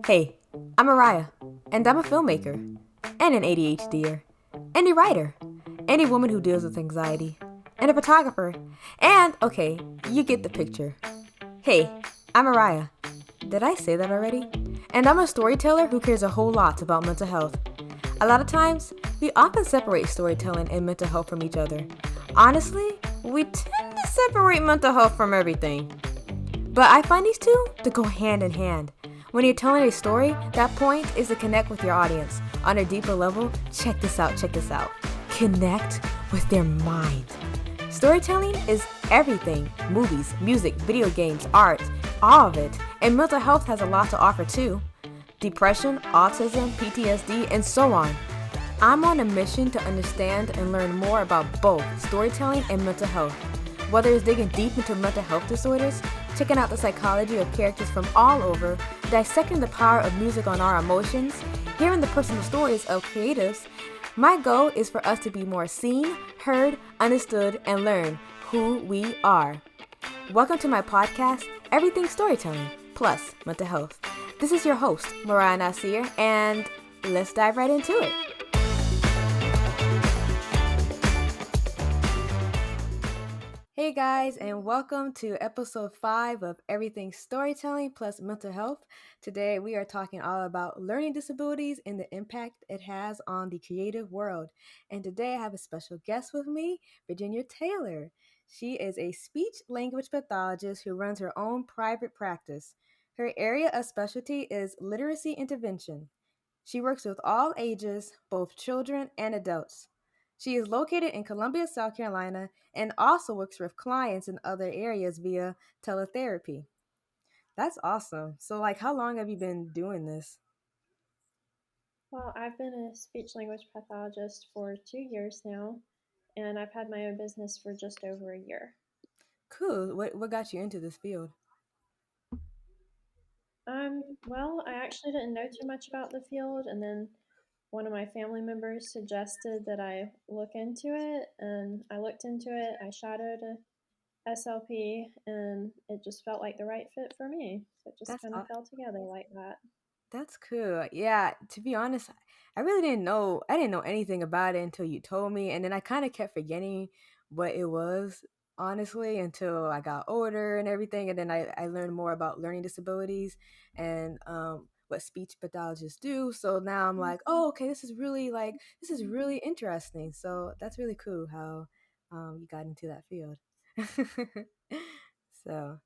Hey, I'm Mariah, and I'm a filmmaker, and an ADHDer, and a writer, and a woman who deals with anxiety, and a photographer, and okay, you get the picture. Hey, I'm Mariah. Did I say that already? And I'm a storyteller who cares a whole lot about mental health. A lot of times, we often separate storytelling and mental health from each other. Honestly, we tend to separate mental health from everything. But I find these two to go hand in hand. When you're telling a story, that point is to connect with your audience. On a deeper level, check this out. Connect with their mind. Storytelling is everything: movies, music, video games, art, all of it. And mental health has a lot to offer too: depression, autism, PTSD, and so on. I'm on a mission to understand and learn more about both storytelling and mental health. Whether it's digging deep into mental health disorders, checking out the psychology of characters from all over, dissecting the power of music on our emotions, hearing the personal stories of creatives, my goal is for us to be more seen, heard, understood, and learn who we are. Welcome to my podcast, Everything Storytelling, plus Mental Health. This is your host, Mariah Nasir, and let's dive right into it. Hey guys, and welcome to episode 5 of Everything Storytelling plus Mental Health. Today we are talking all about learning disabilities and the impact it has on the creative world. And today I have a special guest with me, Virginia Taylor. She is a speech language pathologist who runs her own private practice. Her area of specialty is literacy intervention. She works with all ages, both children and adults. She is located in Columbia, South Carolina, and also works with clients in other areas via teletherapy. That's awesome. So, how long have you been doing this? Well, I've been a speech language pathologist for 2 years now, and I've had my own business for just over a year. Cool. What got you into this field? Well, I actually didn't know too much about the field, and then one of my family members suggested that I look into it, and I looked into it. I shadowed a SLP, and it just felt like the right fit for me. So it just That's kind of aw- fell together like that. that's cool. Yeah, to be honest, I really didn't know. I didn't know anything about it until you told me, and then I kind of kept forgetting what it was, honestly, until I got older and everything, and then I learned more about learning disabilities and what speech pathologists do. So now I'm like, oh, okay, this is really interesting. So that's really cool how you got into that field. So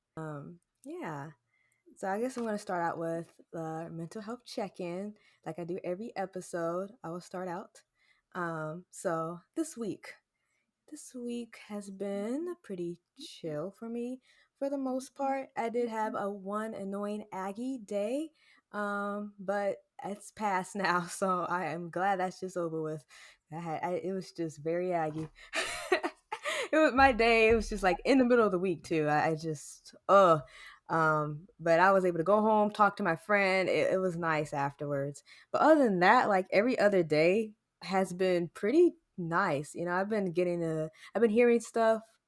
yeah. So I guess I'm going to start out with the mental health check-in, like I do every episode. I will start out. So this week has been pretty chill for me for the most part. I did have a one annoying Aggie day, but it's past now, so I am glad that's just over with. It was just very Aggie. It was my day. It was just like in the middle of the week too. I just but I was able to go home, talk to my friend. It was nice afterwards. But other than that, like every other day has been pretty nice. I've been hearing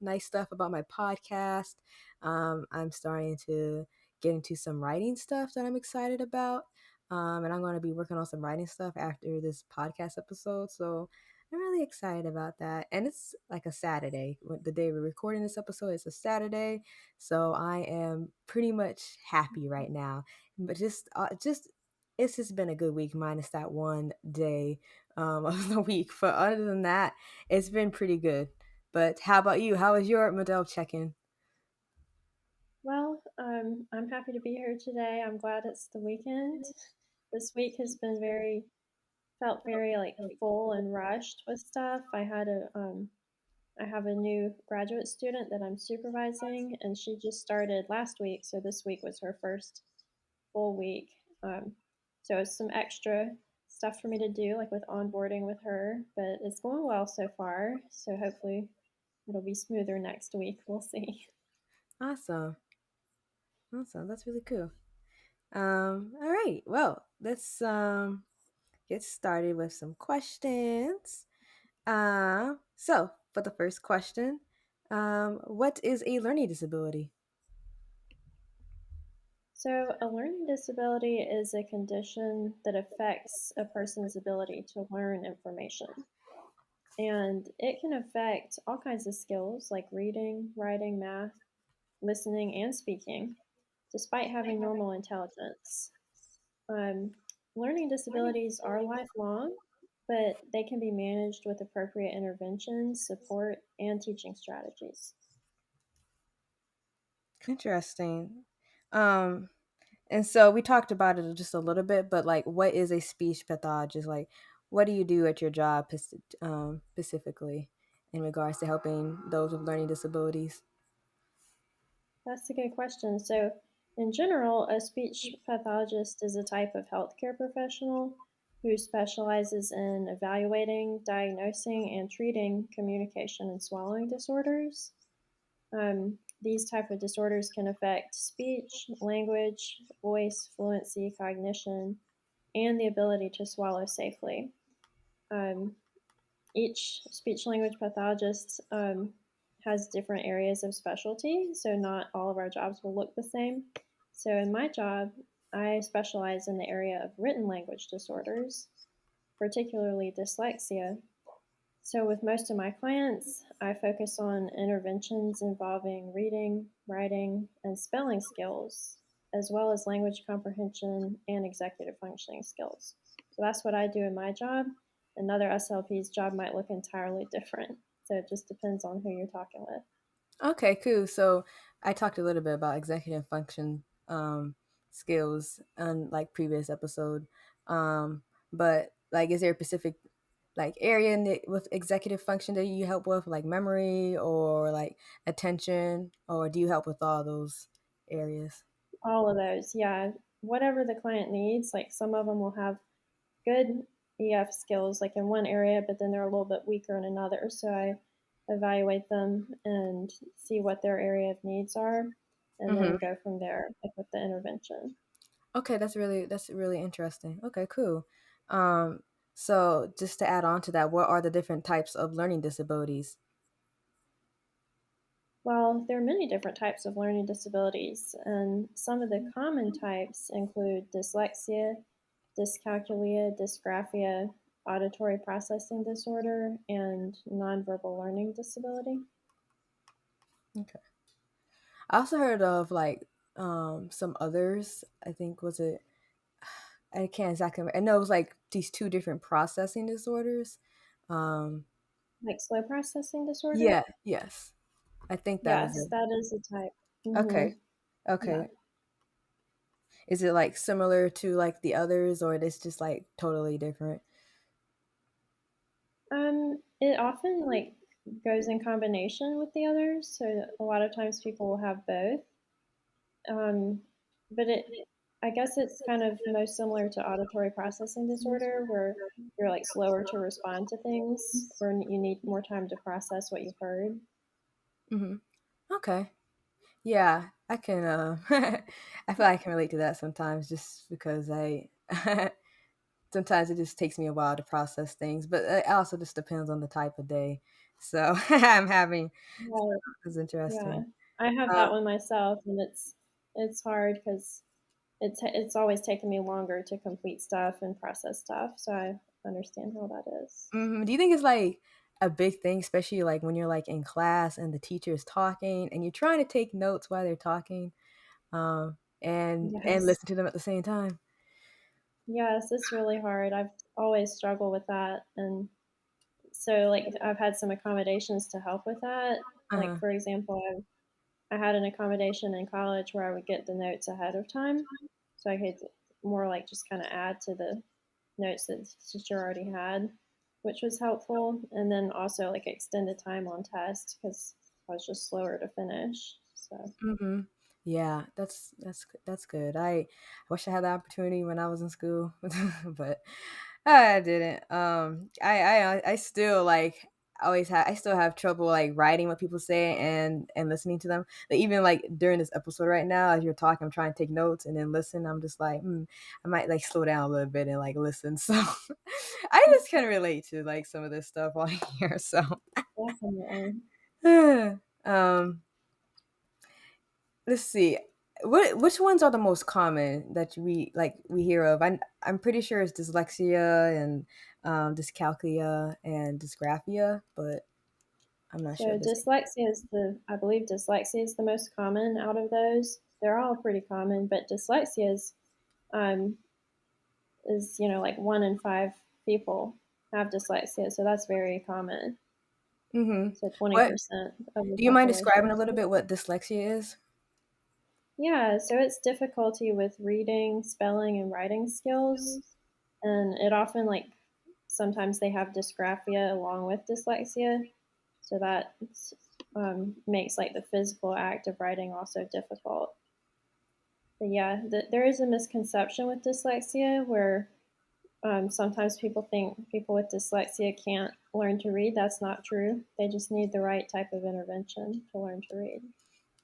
nice stuff about my podcast. I'm starting to get into some writing stuff that I'm excited about. And I'm going to be working on some writing stuff after this podcast episode. So I'm really excited about that. And it's like a Saturday. The day we're recording this episode is a Saturday. So I am pretty much happy right now. But just it's just been a good week minus that one day of the week. But other than that, it's been pretty good. But how about you? How was your mental health check-in? Well, I'm happy to be here today. I'm glad it's the weekend. This week has been felt very like full and rushed with stuff. I have a new graduate student that I'm supervising, and she just started last week, so this week was her first full week. Um, so it's some extra stuff for me to do, like with onboarding with her, but it's going well so far. So hopefully it'll be smoother next week. We'll see. Awesome. Awesome. That's really cool. All right. Well, let's get started with some questions. So for the first question, what is a learning disability? So, a learning disability is a condition that affects a person's ability to learn information. And it can affect all kinds of skills like reading, writing, math, listening, and speaking, despite having normal intelligence. Um, Learning disabilities are lifelong, but they can be managed with appropriate interventions, support, and teaching strategies. Interesting. Um, and so we talked about it just a little bit, but like, what is a speech pathologist? Like, what do you do at your job specifically in regards to helping those with learning disabilities? That's a good question. So, in general, a speech pathologist is a type of healthcare professional who specializes in evaluating, diagnosing, and treating communication and swallowing disorders. These type of disorders can affect speech, language, voice, fluency, cognition, and the ability to swallow safely. Um, each speech language pathologist has different areas of specialty, so not all of our jobs will look the same. So, in my job, I specialize in the area of written language disorders, particularly dyslexia. So, with most of my clients, I focus on interventions involving reading, writing, and spelling skills, as well as language comprehension and executive functioning skills. So, that's what I do in my job. Another SLP's job might look entirely different. So, it just depends on who you're talking with. Okay, cool. So I talked a little bit about executive function skills on like previous episode. Um, but like, is there a specific like area with executive function that you help with, like memory or like attention, or do you help with all those areas? All of those, yeah. Whatever the client needs, like some of them will have good EF skills, like in one area, but then they're a little bit weaker in another. So I evaluate them and see what their area of needs are, and Mm-hmm. then go from there, like with the intervention. Okay, that's really interesting. Okay, cool. Um, so just to add on to that, what are the different types of learning disabilities? Well, there are many different types of learning disabilities, and some of the common types include dyslexia, dyscalculia, dysgraphia, auditory processing disorder, and nonverbal learning disability. Okay. I also heard of like some others. I think was it I can't exactly remember. I know it was like these two different processing disorders. Um Like slow processing disorder? yeah, yes. I think that was Yes, it. that is a type. Okay. Yeah. Okay. Is it like similar to like the others or it's just like totally different? It often like goes in combination with the others, so a lot of times people will have both. Um, but I guess it's kind of most similar to auditory processing disorder, where you're like slower to respond to things, or you need more time to process what you've heard. Mhm. Okay. Yeah, I can I feel like I can relate to that sometimes just because I sometimes it just takes me a while to process things, but it also just depends on the type of day. So I'm having Right. it's Yeah, interesting. I have Uh, that one myself, and it's hard because it's always taken me longer to complete stuff and process stuff, so I understand how that is. do you think it's like a big thing, especially like when you're like in class and the teacher is talking and you're trying to take notes while they're talking, and Yes. listen to them at the same time? Yes, it's really hard. I've always struggled with that, and so, like, I've had some accommodations to help with that. Uh Like, huh. for example, I had an accommodation in college where I would get the notes ahead of time, so I could more like just kinda add to the notes that the teacher already had, which was helpful, and then also, like, extended time on test because I was just slower to finish, so Mm-hmm. Yeah, that's good. I wish I had the opportunity when I was in school, but I didn't. I still like I still have trouble like writing what people say and listening to them. Like even like during this episode right now, as you're talking, I'm trying to take notes and then listen. I'm just like, I might like slow down a little bit and like listen. So I just can relate to like some of this stuff on here. So definitely. um, let's see. which ones are the most common that we hear of? I'm pretty sure it's dyslexia and dyscalculia and dysgraphia, but I'm not sure So of this. I believe dyslexia is the most common out of those. They're all pretty common, but dyslexia um, is, like 1 in 5 people have dyslexia. So that's very common. Mm-hmm. So What 20% of the do you mind describing population. a little bit what dyslexia is? Yeah, so it's difficulty with reading, spelling, and writing skills. And it often, like, sometimes they have dysgraphia along with dyslexia. So that makes, like, the physical act of writing also difficult. But yeah, there is a misconception with dyslexia where sometimes people think people with dyslexia can't learn to read. That's not true. They just need the right type of intervention to learn to read.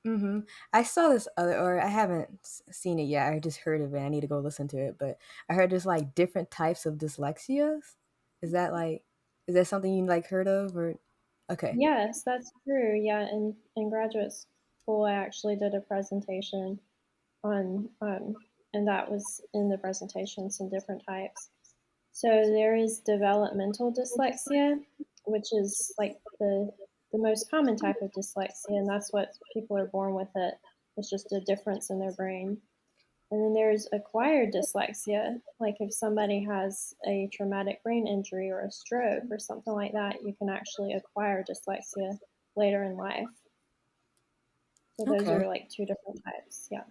Mm-hmm. I saw this other, or I haven't seen it yet. I just heard of it. I need to go listen to it. But I heard there's like different types of dyslexias. Is that like, is that something you like heard of, or okay? Yes, that's true. Yeah, in graduate school, I actually did a presentation on, and that was in the presentation, some different types. So there is developmental dyslexia, which is like the most common type of dyslexia, and that's what people are born with it. It's just a difference in their brain. And then there's acquired dyslexia, like if somebody has a traumatic brain injury or a stroke or something like that, you can actually acquire dyslexia later in life. So those Okay. are like two different types. Yeah.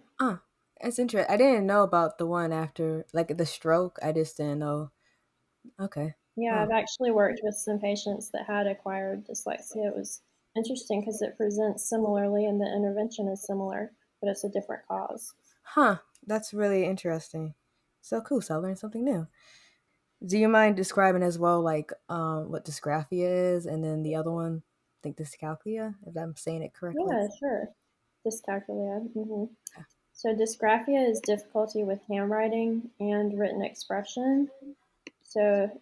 That's interesting. I didn't know about the one after like the stroke. I just didn't know. Okay. Yeah, Huh. I've actually worked with some patients that had acquired dyslexia. It was interesting because it presents similarly and the intervention is similar, but it's a different cause. Huh. That's really interesting. So cool. So I learned something new. Do you mind describing as well, like what dysgraphia is, and then the other one, I think dyscalculia, if I'm saying it correctly? Yeah, sure. Dyscalculia. So dysgraphia is difficulty with handwriting and written expression. So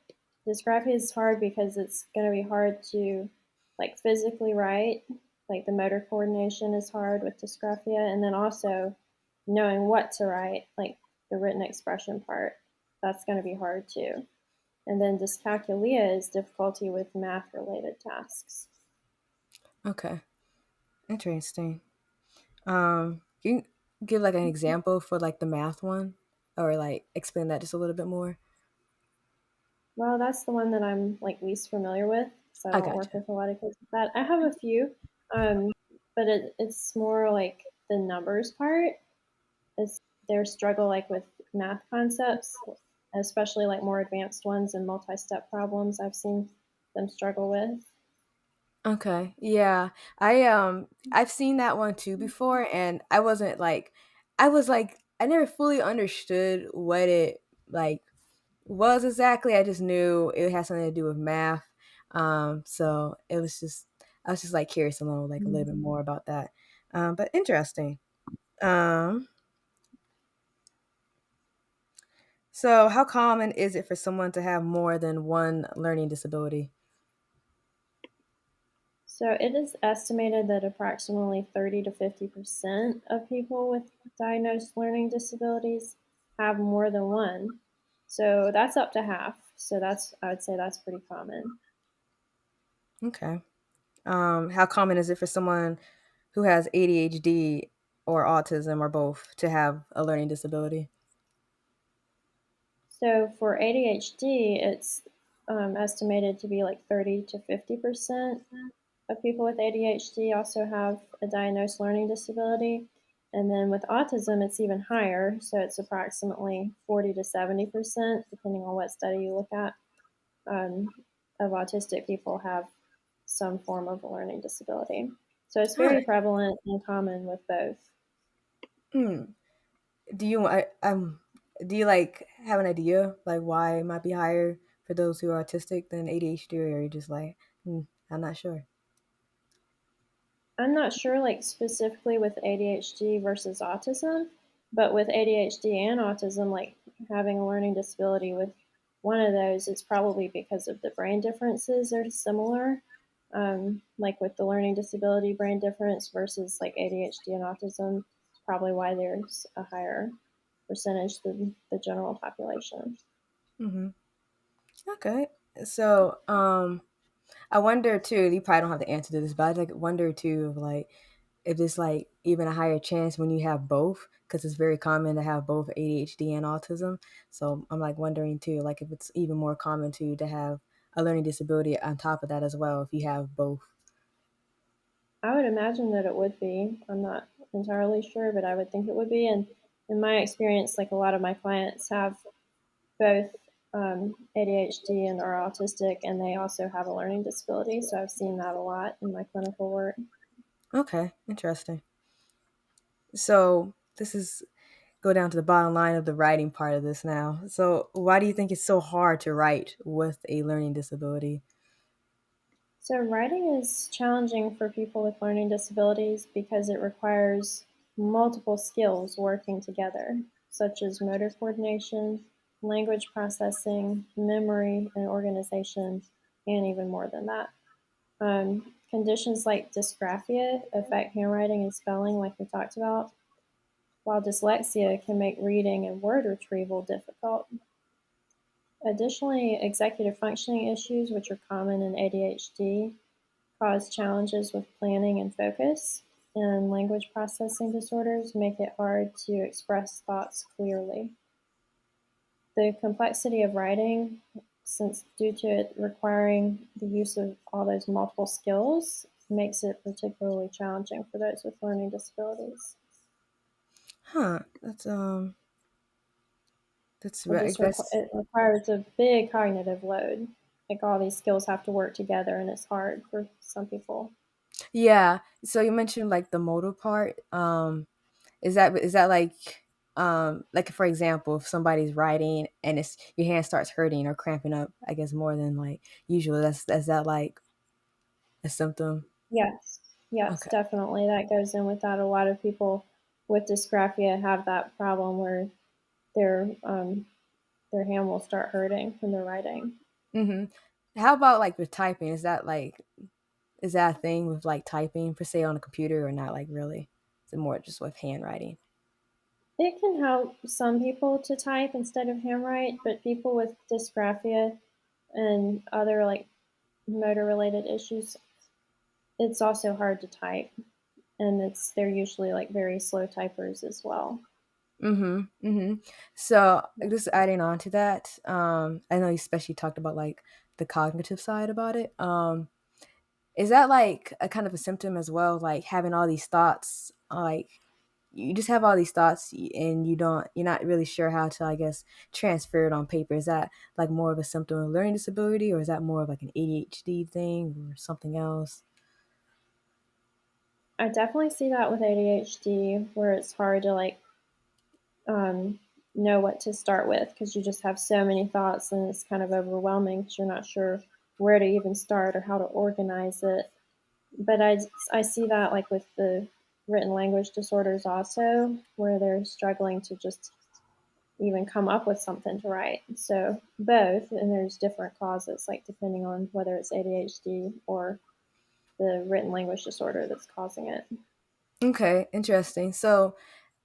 dysgraphia is hard because it's going to be hard to like physically write. Like the motor coordination is hard with dysgraphia, and then also knowing what to write, like the written expression part, that's going to be hard too. And then dyscalculia is difficulty with math related tasks. Okay, interesting. Can you give like an example for like the math one, or like explain that just a little bit more? Well, that's the one that I'm like least familiar with because I I don't work gotcha. with a lot of kids with that. I have a few, um, but it's more like the numbers part. It's their struggle like with math concepts, especially like more advanced ones and multi-step problems. I've seen them struggle with. Okay. Yeah. I've seen that one too before, and I was like I never fully understood what it like was exactly. I just knew it had something to do with math. So it was just I was just like curious to know like a little bit more about that. But interesting. Um so how common is it for someone to have more than one learning disability? So it is estimated that approximately 30 to 50% of people with diagnosed learning disabilities have more than one. So that's up to half. So I would say that's pretty common. Okay. How common is it for someone who has ADHD or autism or both to have a learning disability? So for ADHD, it's estimated to be like 30 to 50% of people with ADHD also have a diagnosed learning disability. And then with autism, it's even higher. So it's approximately 40 to 70%, depending on what study you look at, um, of autistic people have some form of a learning disability. So it's Huh. very prevalent and common with both. Hmm. Do you do you like have an idea like why it might be higher for those who are autistic than ADHD, or are you just like, I'm not sure? I'm not sure, like specifically with ADHD versus autism, but with ADHD and autism, like having a learning disability with one of those, it's probably because of the brain differences are similar. Like with the learning disability brain difference versus like ADHD and autism, probably why there's a higher percentage than the general population. Mm-hmm. Okay. So, I wonder too. You probably don't have the answer to this, but I like wonder too of like if it's like even a higher chance when you have both, because it's very common to have both ADHD and autism. So I'm like wondering too, like if it's even more common to have a learning disability on top of that as well, if you have both. I would imagine that it would be. I'm not entirely sure, but I would think it would be. And in my experience, like a lot of my clients have both ADHD and are autistic, and they also have a learning disability. So I've seen that a lot in my clinical work. Okay, interesting. So this is go down to the bottom line of the writing part of this now. So why do you think it's so hard to write with a learning disability? So writing is challenging for people with learning disabilities because it requires multiple skills working together, such as motor coordination, language processing, memory, and organization, and even more than that. Conditions like dysgraphia affect handwriting and spelling, like we talked about, while dyslexia can make reading and word retrieval difficult. Additionally, executive functioning issues, which are common in ADHD, cause challenges with planning and focus, and language processing disorders make it hard to express thoughts clearly. The complexity of writing, since due to it requiring the use of all those multiple skills, makes it particularly challenging for those with learning disabilities. Huh. That's It requires a big cognitive load. Like all these skills have to work together, and it's hard for some people. yeah. So you mentioned like the motor part. Is that like for example, if somebody's writing and it's your hand starts hurting or cramping up, I guess more than like usual. That's that like a symptom. Yes, yes, Okay. definitely. That goes in with that. A lot of people with dysgraphia have that problem where their their hand will start hurting when they're writing. Mm-hmm. How about like with typing? Is that a thing with like typing per se on a computer or not? Like really? Is it more just with handwriting? It can help some people to type instead of handwrite, but people with dysgraphia and other like motor related issues, it's also hard to type, and it's they're usually like very slow typers as well. Mm-hmm. Mm-hmm. So just adding on to that, I know you especially talked about like the cognitive side about it. Is that like a kind of a symptom as well? Like having all these thoughts, like you just have all these thoughts and you're not really sure how to, I guess, transfer it on paper. Is that like more of a symptom of learning disability, or is that more of like an ADHD thing or something else? I definitely see that with ADHD, where it's hard to like um, know what to start with because you just have so many thoughts and it's kind of overwhelming because you're not sure where to even start or how to organize it. But I see that like with the written language disorders also, where they're struggling to just even come up with something to write. So both, and there's different causes, like depending on whether it's ADHD or the written language disorder that's causing it. Okay, interesting. So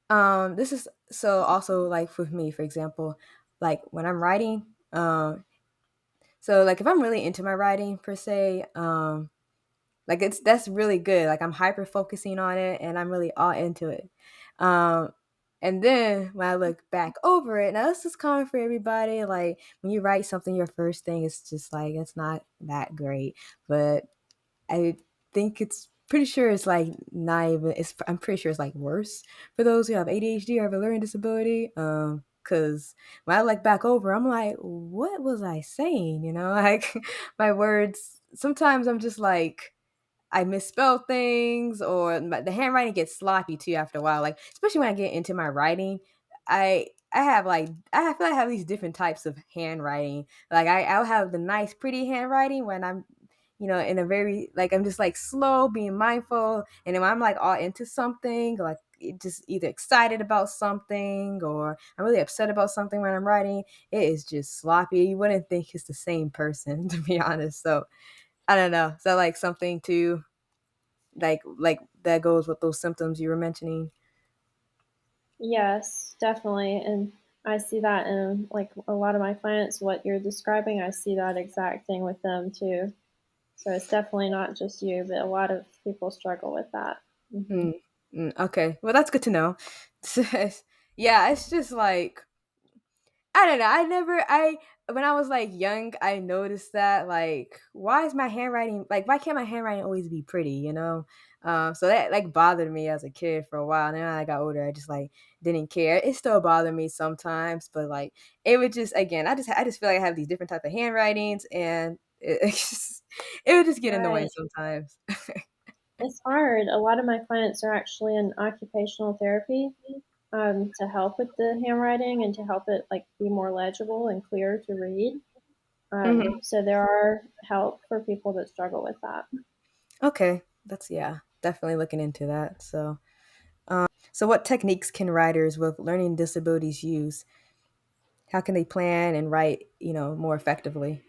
this is so also like with me, for example, like when I'm writing, so like if I'm really into my writing per se, like it's that's really good. Like I'm hyper focusing on it and I'm really all into it. Um and then when I look back over it, now this is common for everybody. Like when you write something, your first thing is just like it's not that great. But I think it's pretty sure it's like not even. It's I'm pretty sure it's like worse for those who have ADHD or have a learning disability. Because when I look back over, I'm like, what was I saying? You know, like my words. Sometimes I'm just like I misspell things or the handwriting gets sloppy too after a while. Like especially when I get into my writing, I have like I feel like I have these different types of handwriting. Like I'll have the nice pretty handwriting when I'm in a very like I'm just like slow, being mindful, and then when I'm like all into something, like just either excited about something or I'm really upset about something when I'm writing, it is just sloppy. You wouldn't think it's the same person to be honest. So I don't know. Is that like something to like that goes with those symptoms you were mentioning? Yes, definitely. And I see that in like a lot of my clients, what you're describing, I see that exact thing with them too. So it's definitely not just you, but a lot of people struggle with that. Hmm. Mm, okay, well, that's good to know. Yeah, it's just like I don't know. I when I was like young, I noticed that like why is my handwriting like why can't my handwriting always be pretty, you know? So that like bothered me as a kid for a while. And then when I got older, I just like didn't care. It still bothered me sometimes, but like it would just again, I just feel like I have these different type of handwritings, and it would just get annoying Right. sometimes. It's hard. A lot of my clients are actually in occupational therapy, to help with the handwriting and to help it like be more legible and clear to read. Hmm. So there are help for people that struggle with that. Okay, that's yeah, definitely looking into that. So what techniques can writers with learning disabilities use? How can they plan and write, more effectively?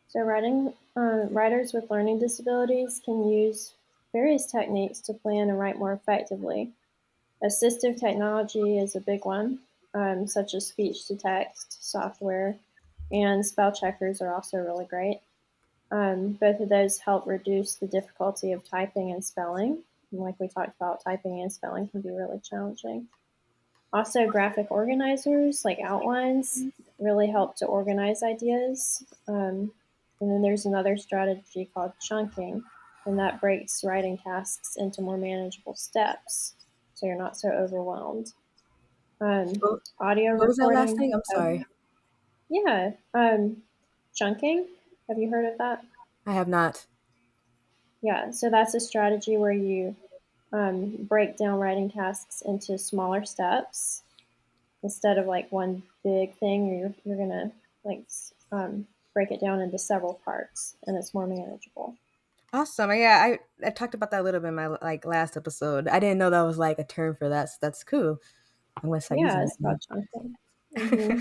So writers with learning disabilities can use various techniques to plan and write more effectively. Assistive technology is a big one, such as speech to text software, and spell checkers are also really great. Both of those help reduce the difficulty of typing and spelling. And like we talked about, typing and spelling can be really challenging. Also, graphic organizers like outlines really help to organize ideas. And then there's another strategy called chunking, and that breaks writing tasks into more manageable steps so you're not so overwhelmed. Um, What Audio what was that last recording. thing? I'm Oh, sorry. yeah. Chunking. Have you heard of that? I have not. Yeah. So that's a strategy where you break down writing tasks into smaller steps instead of like one big thing. You're gonna like break it down into several parts, and it's more manageable. Awesome. Yeah, I talked about that a little bit in my like last episode. I didn't know that was like a term for that. So that's cool. I'm gonna start Yeah, using that it's called now. chunking. Hmm.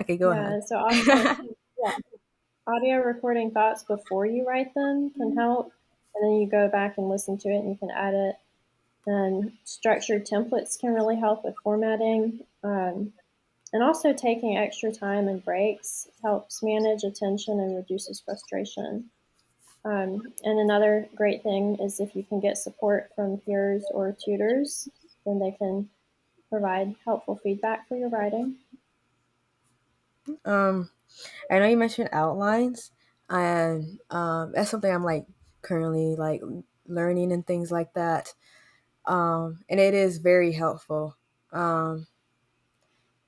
Okay, go ahead. Yeah. So also, yeah, audio recording thoughts before you write them can help, and then you go back and listen to it, and you can edit. And structured templates can really help with formatting. And also, taking extra time and breaks helps manage attention and reduces frustration. And another great thing is if you can get support from peers or tutors, then they can provide helpful feedback for your writing. Um, I know you mentioned outlines, and that's something I'm like currently like learning and things like that. And it is very helpful. Um,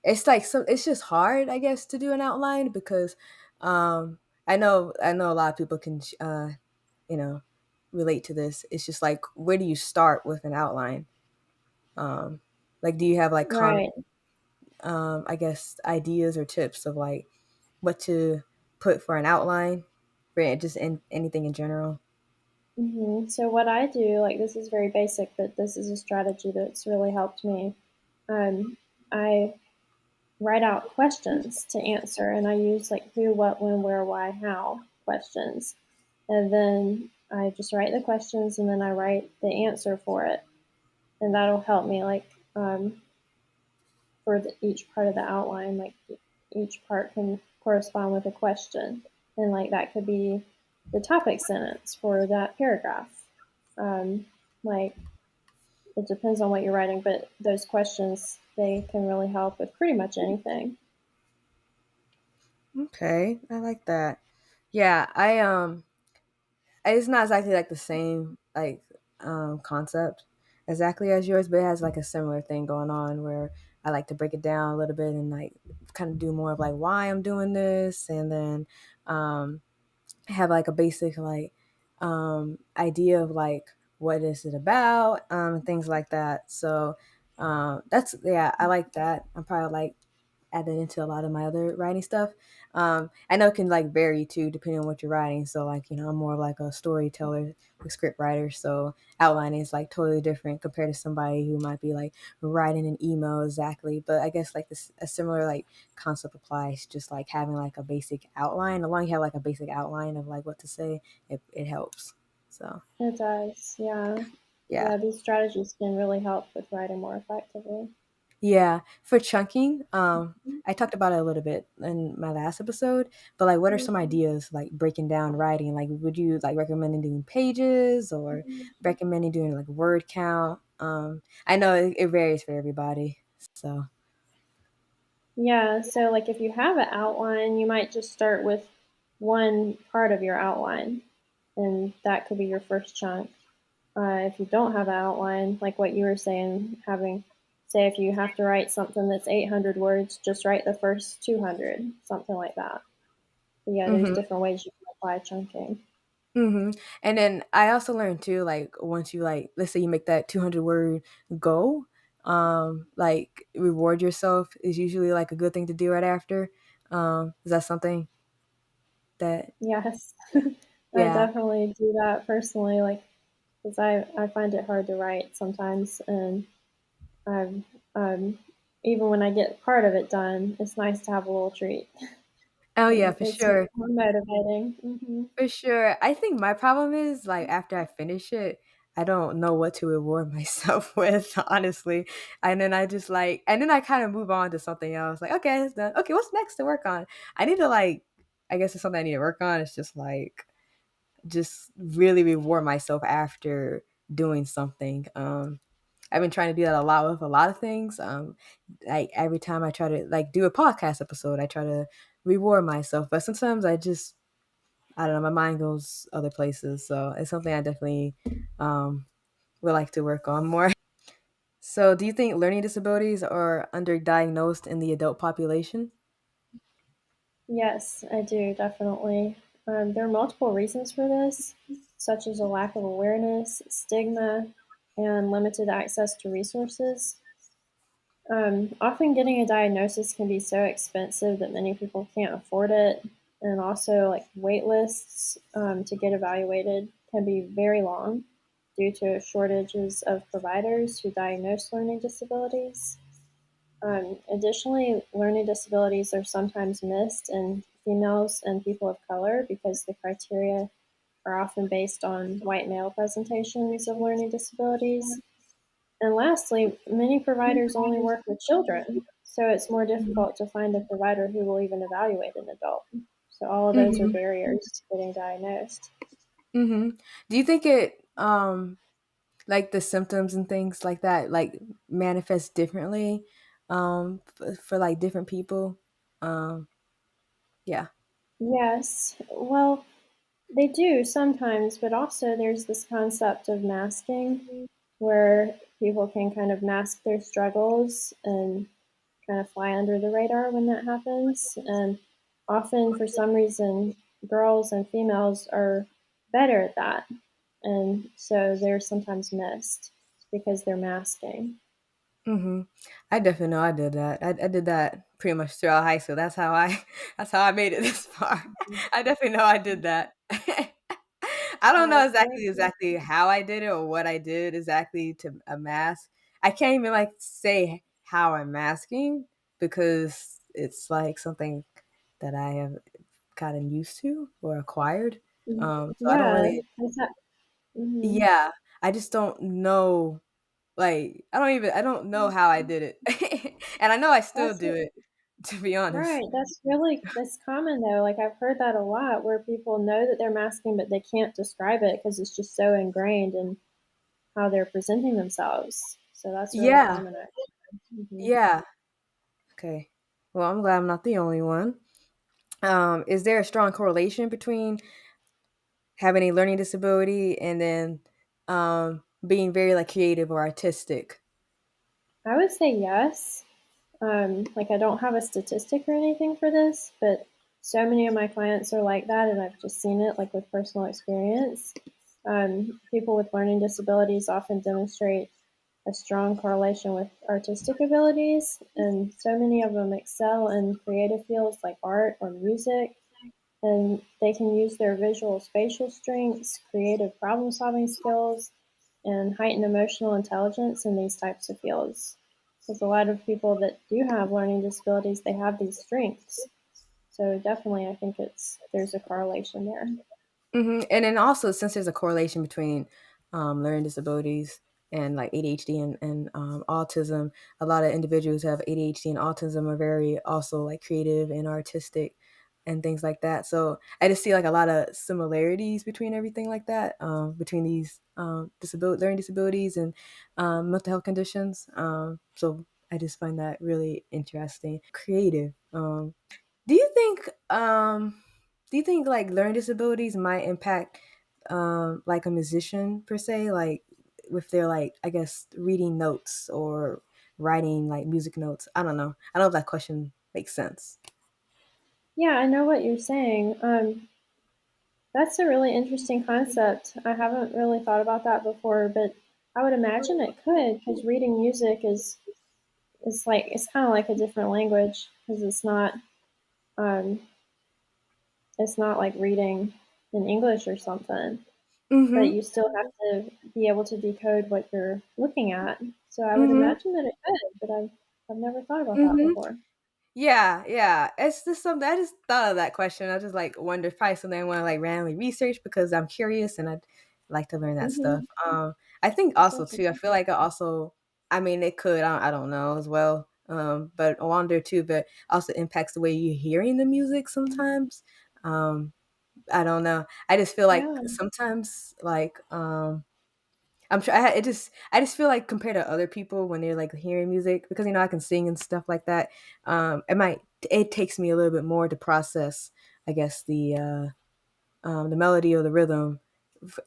it's like it's just hard, I guess, to do an outline because um, I know a lot of people can you know relate to this. It's just like where do you start with an outline? Um, like, do you have like common Right. I guess ideas or tips of like what to put for an outline for just anything in general? So what I do, like this is very basic, but this is a strategy that's really helped me. I write out questions to answer, and I use like who, what, when, where, why, how questions. And then I just write the questions and then I write the answer for it. And that'll help me like for each part of the outline, like each part can correspond with a question. And like that could be the topic sentence for that paragraph. Um, like it depends on what you're writing, but those questions, they can really help with pretty much anything. Okay, I like that. Yeah, it's not exactly like the same like concept exactly as yours, but it has like a similar thing going on where I like to break it down a little bit and like kind of do more of like why I'm doing this, and then um have like a basic like idea of like what is it about, and things like that. So that's yeah, I like that. I'm probably like add that into a lot of my other writing stuff. I know it can like vary too depending on what you're writing. So like I'm more of like a storyteller, like script writer. So outlining is like totally different compared to somebody who might be like writing an email exactly. But I guess like this a similar like concept applies. Just like having like a basic outline. As long as you have like a basic outline of like what to say, it helps. So It does, yeah. Yeah. Yeah, these strategies can really help with writing more effectively. Yeah, for chunking, I talked about it a little bit in my last episode, but like, what are some Mhm. ideas like breaking down writing? Like, would you like recommending doing pages or recommending doing like word count? I know it varies for everybody, so. Yeah, so like if you have an outline, you might just start with one part of your outline, and that could be your first chunk. If you don't have an outline, like what you were saying, having, say, if you have to write something that's 800 words, just write the first 200, something like that. But yeah, there's Mhm. different ways you can apply chunking. Mhm. And then I also learned too, like once you like, let's say you make that 200 word goal, like reward yourself is usually like a good thing to do right after. Is that something that? Yes, I Yeah. definitely do that personally, like, because I find it hard to write sometimes, and I've, um, even when I get part of it done, it's nice to have a little treat. Oh yeah, And for it's more sure. motivating. Hmm. For sure. I think my problem is like after I finish it, I don't know what to reward myself with, honestly. And then I just like, and then I kind of move on to something else. Like, okay, it's done. Okay, what's next to work on? I need to like, I guess it's something I need to work on. It's just like, just really reward myself after doing something. I've been trying to do that a lot with a lot of things. Like every time I try to like do a podcast episode, I try to reward myself. But sometimes I don't know, my mind goes other places. So it's something I definitely would like to work on more. So do you think learning disabilities are underdiagnosed in the adult population? Yes, I do, definitely. There are multiple reasons for this, such as a lack of awareness, stigma, and limited access to resources. Often getting a diagnosis can be so expensive that many people can't afford it, and also like wait lists to get evaluated can be very long due to shortages of providers who diagnose learning disabilities. Additionally, learning disabilities are sometimes missed in females and people of color because the criteria are often based on white male presentations of learning disabilities. And lastly, many providers only work with children, so it's more difficult to find a provider who will even evaluate an adult. So all of those are Mm-hmm. barriers to getting diagnosed. Mm-hmm. Do you think it like the symptoms and things like that like manifest differently for like different people? Um yeah. Yes, well, they do sometimes, but also there's this concept of masking where people can kind of mask their struggles and kind of fly under the radar when that happens. And often, for some reason, girls and females are better at that. And so they're sometimes missed because they're masking. Mm-hmm. I definitely know I did that. I did that pretty much throughout high school. That's how I that's how I made it this far. I definitely know I did that. I don't know Right. exactly how I did it or what I did exactly to a mask. I can't even like say how I'm masking because it's like something that I have gotten used to or acquired. So I don't Yeah. really, Mhm. yeah, I just don't know. Like I don't know how I did it, and I know I still That's do it. To be honest, right. That's common though. Like I've heard that a lot where people know that they're masking, but they can't describe it because it's just so ingrained in how they're presenting themselves. So that's really yeah, common actually. Hmm. yeah. Okay. Well, I'm glad I'm not the only one. Is there a strong correlation between having a learning disability and then being very like creative or artistic? I would say yes. Like I don't have a statistic or anything for this, but so many of my clients are like that, and I've just seen it like with personal experience. People with learning disabilities often demonstrate a strong correlation with artistic abilities, and so many of them excel in creative fields like art or music, and they can use their visual spatial strengths, creative problem solving skills, and heightened emotional intelligence in these types of fields. Because a lot of people that do have learning disabilities, they have these strengths. So definitely, I think there's a correlation there. And then also since there's a correlation between learning disabilities and like ADHD and autism. A lot of individuals who have ADHD and autism are very also like creative and artistic and things like that. So I just see like a lot of similarities between everything like that, between these disability learning disabilities and mental health conditions. So I just find that really interesting, creative. Do you think like learning disabilities might impact like a musician per se, like with their like I guess reading notes or writing like music notes? I don't know. I don't know if that question makes sense. Yeah, I know what you're saying. That's a really interesting concept. I haven't really thought about that before, but I would imagine it could because reading music is like it's kind of like a different language because um, it's not like reading in English or something, but Mm-hmm. you still have to be able to decode what you're looking at. So I would Mm-hmm. imagine that it could, but I've never thought about that Mm-hmm. before. Yeah, yeah. It's just something I just thought of that question. I just like wonder probably something I want to like randomly research because I'm curious and I'd like to learn that stuff. Hmm. I think That's also too. I interesting. feel like I mean, it could. I don't know as well. But I wonder too. But also impacts the way you're hearing the music sometimes. Um, I don't know. I just feel like Yeah. sometimes like I'm sure I just feel like compared to other people when they're like hearing music because I can sing and stuff like that. It takes me a little bit more to process I guess the melody or the rhythm,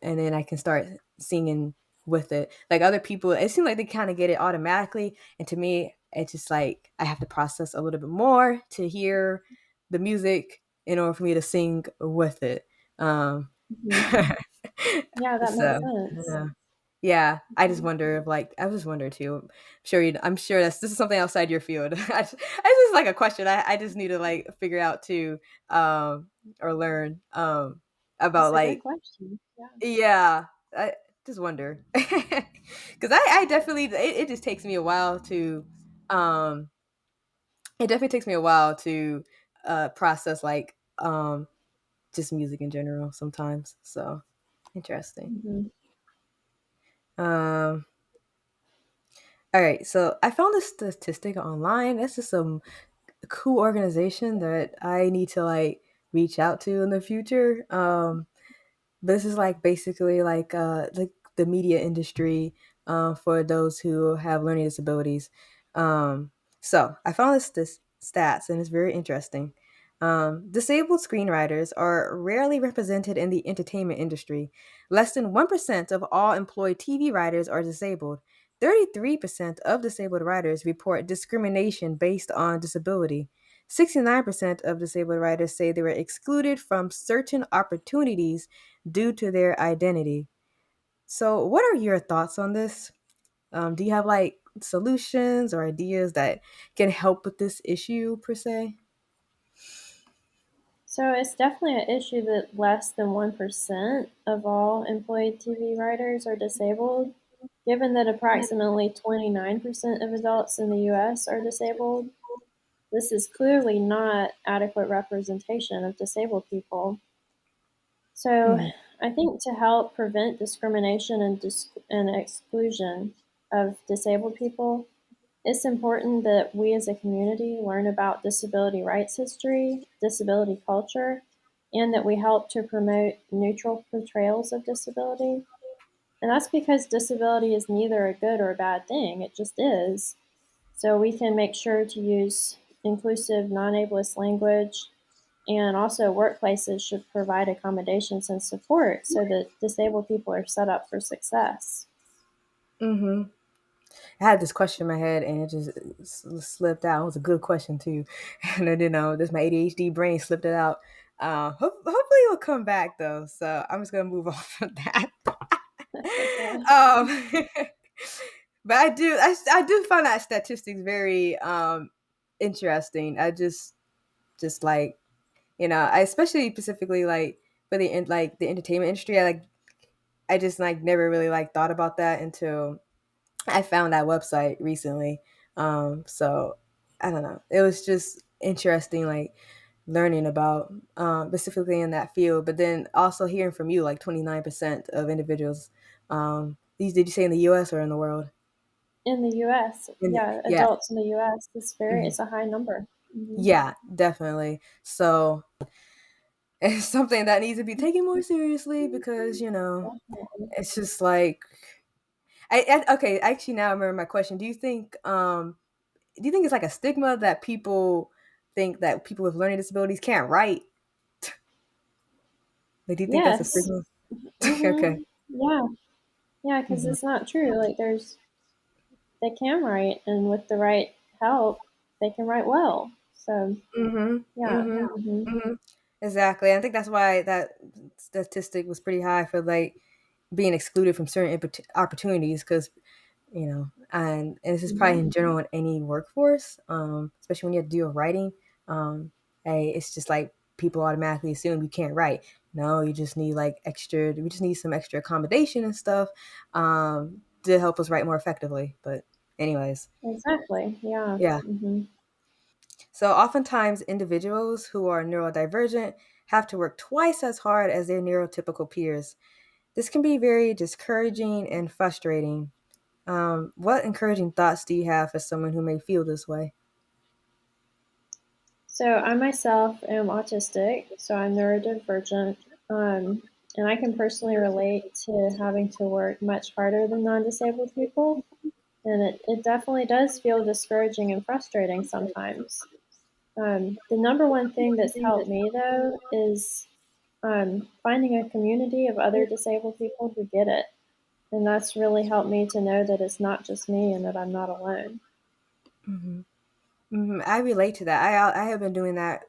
and then I can start singing with it. Like other people, it seems like they kind of get it automatically, and to me, it's just like I have to process a little bit more to hear the music in order for me to sing with it. Hmm. Yeah, that makes So sense. yeah. Yeah, I just Mhm. wonder if like I just wonder too. I'm sure this is something outside your field. I just like a question. I just need to like figure out too, or learn That's about a good like question. Yeah. yeah. I just wonder because I definitely it just takes me a while to um it definitely takes me a while to process like just music in general sometimes. So interesting. Hmm. Um all right, so I found this statistic online. This is some cool organization that I need to like reach out to in the future. This is like basically like the media industry for those who have learning disabilities. Um, so I found this stats and it's very interesting. Disabled screenwriters are rarely represented in the entertainment industry. Less than 1% of all employed TV writers are disabled. 33% of disabled writers report discrimination based on disability. 69% of disabled writers say they were excluded from certain opportunities due to their identity. So, what are your thoughts on this? Do you have like solutions or ideas that can help with this issue per se? So it's definitely an issue that less than 1% of all employed TV writers are disabled, given that approximately 29% of adults in the US are disabled. This is clearly not adequate representation of disabled people. So Mhm. I think to help prevent discrimination and exclusion of disabled people, it's important that we as a community learn about disability rights history, disability culture, and that we help to promote neutral portrayals of disability. And that's because disability is neither a good or a bad thing, it just is. So we can make sure to use inclusive, non ableist language, and also workplaces should provide accommodations and support so that disabled people are set up for success. Mhm. I had this question in my head and it just slipped out. It was a good question too, and then this my ADHD brain slipped it out. Hopefully it'll come back though. So I'm just gonna move on from that. That's okay. um, but I do find that statistics very interesting. I just like I especially specifically like for like the entertainment industry. I just like never really like thought about that until I found that website recently. So I don't know. It was just interesting, like learning about specifically in that field, but then also hearing from you, like 29% of individuals Did you say in the U.S. or in the world? In the US, yeah, Yeah. adults in the US, Mhm. it's a high number. Hmm. Yeah, definitely. So it's something that needs to be taken more seriously because Definitely. it's just like okay. Actually, now I remember my question. Do you think it's like a stigma that people think that people with learning disabilities can't write? Like, do you think that's a Yes. stigma? Hmm. Okay. Yeah. Yeah, because Hmm. it's not true. Like, they can write, and with the right help, they can write well. So, Mhm. yeah. Mhm. Hmm. Mhm. Exactly. I think that's why that statistic was pretty high for like being excluded from certain opportunities because and this is Hmm. probably in general in any workforce, especially when you have to deal with writing. It's just like people automatically assume you can't write. No, you just need like extra. We just need some extra accommodation and stuff to help us write more effectively. But anyways, Exactly. Yeah. yeah. Hmm. So oftentimes individuals who are neurodivergent have to work twice as hard as their neurotypical peers. This can be very discouraging and frustrating. What encouraging thoughts do you have for someone who may feel this way? So, I myself am autistic, so I'm neurodivergent. And I can personally relate to having to work much harder than non disabled people. And it definitely does feel discouraging and frustrating sometimes. The number one thing that's helped me, though, is finding a community of other disabled people who get it. And that's really helped me to know that it's not just me and that I'm not alone. Hmm. I relate to that. I have been doing that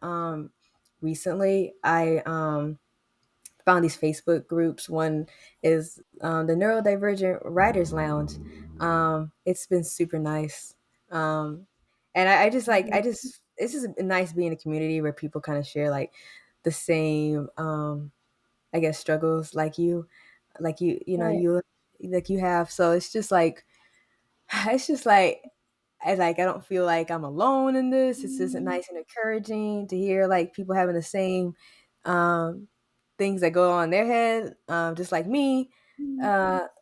recently. I found these Facebook groups. One is the Neurodivergent Writers Lounge. It's been super nice. Um, and I just like Mhm. it's just nice being in a community where people kind of share like the same I guess struggles like you know Right. you like you have. So it's just like I don't feel like I'm alone in this. It's just nice and encouraging to hear like people having the same um, things that go on in their head, just like me.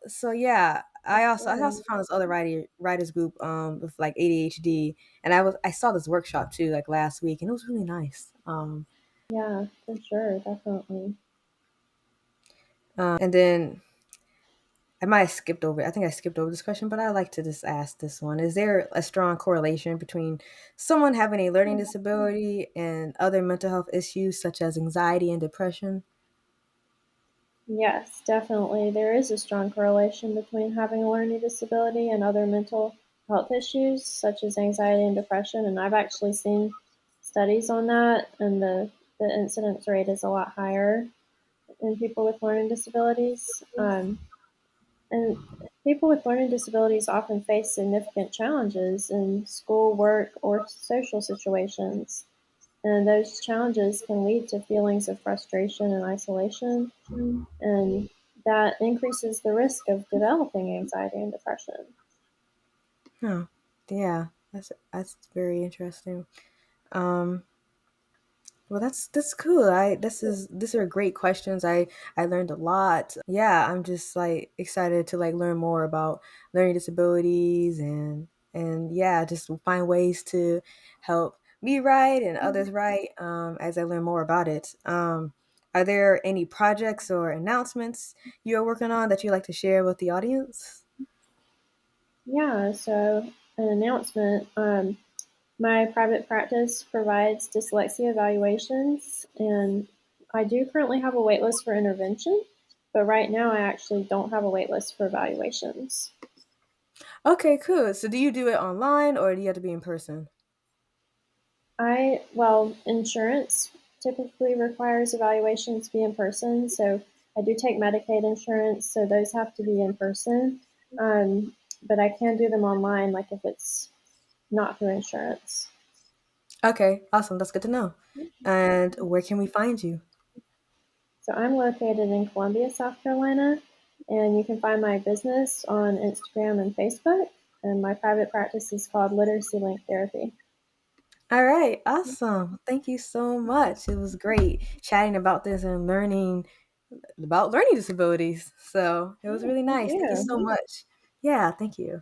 So yeah, For I sure. also found this other writers group with like ADHD, and I saw this workshop too like last week, and it was really nice. Yeah, for sure. Definitely. And then I might have skipped over. I think I skipped over this question, but I like to just ask this one: is there a strong correlation between someone having a learning disability and other mental health issues such as anxiety and depression? Yes, definitely. There is a strong correlation between having a learning disability and other mental health issues, such as anxiety and depression. And I've actually seen studies on that, and the incidence rate is a lot higher in people with learning disabilities. And people with learning disabilities often face significant challenges in school, work, or social situations. And those challenges can lead to feelings of frustration and isolation, and that increases the risk of developing anxiety and depression. Oh, yeah, that's very interesting. Um, well, that's cool. These are great questions. I learned a lot. Yeah, I'm just like excited to like learn more about learning disabilities and yeah, just find ways to help me write and others write as I learn more about it. Are there any projects or announcements you're working on that you'd like to share with the audience? Yeah, so an announcement. My private practice provides dyslexia evaluations, and I do currently have a waitlist for intervention, but right now I actually don't have a waitlist for evaluations. Okay, cool. So do you do it online or do you have to be in person? Well, insurance typically requires evaluations to be in person, so I do take Medicaid insurance, so those have to be in person. But I can do them online, like if it's not through insurance. Okay, awesome. That's good to know. And where can we find you? So I'm located in Columbia, South Carolina, and you can find my business on Instagram and Facebook. And my private practice is called Literacy Link Therapy. All right, awesome. Thank you so much. It was great chatting about this and learning about learning disabilities. So it was Oh, really thank nice. Thank you you. so much. Yeah, thank you.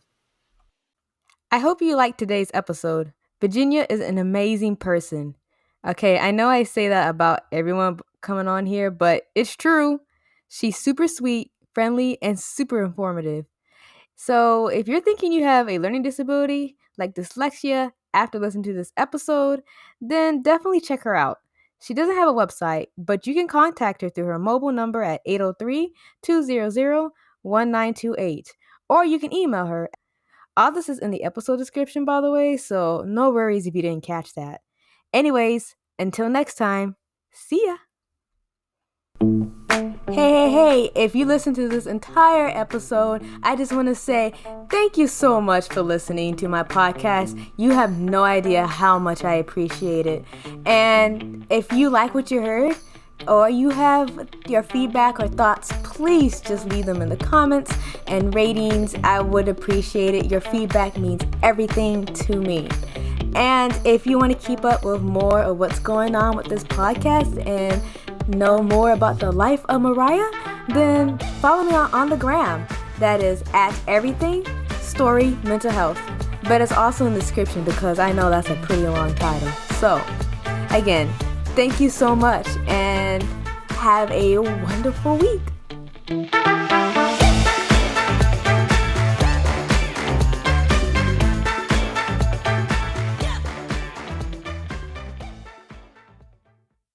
I hope you liked today's episode. Virginia is an amazing person. Okay, I know I say that about everyone coming on here, but it's true. She's super sweet, friendly, and super informative. So, if you're thinking you have a learning disability like dyslexia after listening to this episode, then definitely check her out. She doesn't have a website, but you can contact her through her mobile number at 803-200-1928, or you can email her. All this is in the episode description, by the way, so no worries if you didn't catch that. Anyways, until next time, see ya! Hey, if you listened to this entire episode, I just want to say thank you so much for listening to my podcast. You have no idea how much I appreciate it. And if you like what you heard, or you have your feedback or thoughts, please just leave them in the comments and ratings. I would appreciate it. Your feedback means everything to me. And if you want to keep up with more of what's going on with this podcast and know more about the life of Mariah, then follow me on the gram. That is at everything story mental health. But it's also in the description because I know that's a pretty long title. So again, thank you so much and have a wonderful week.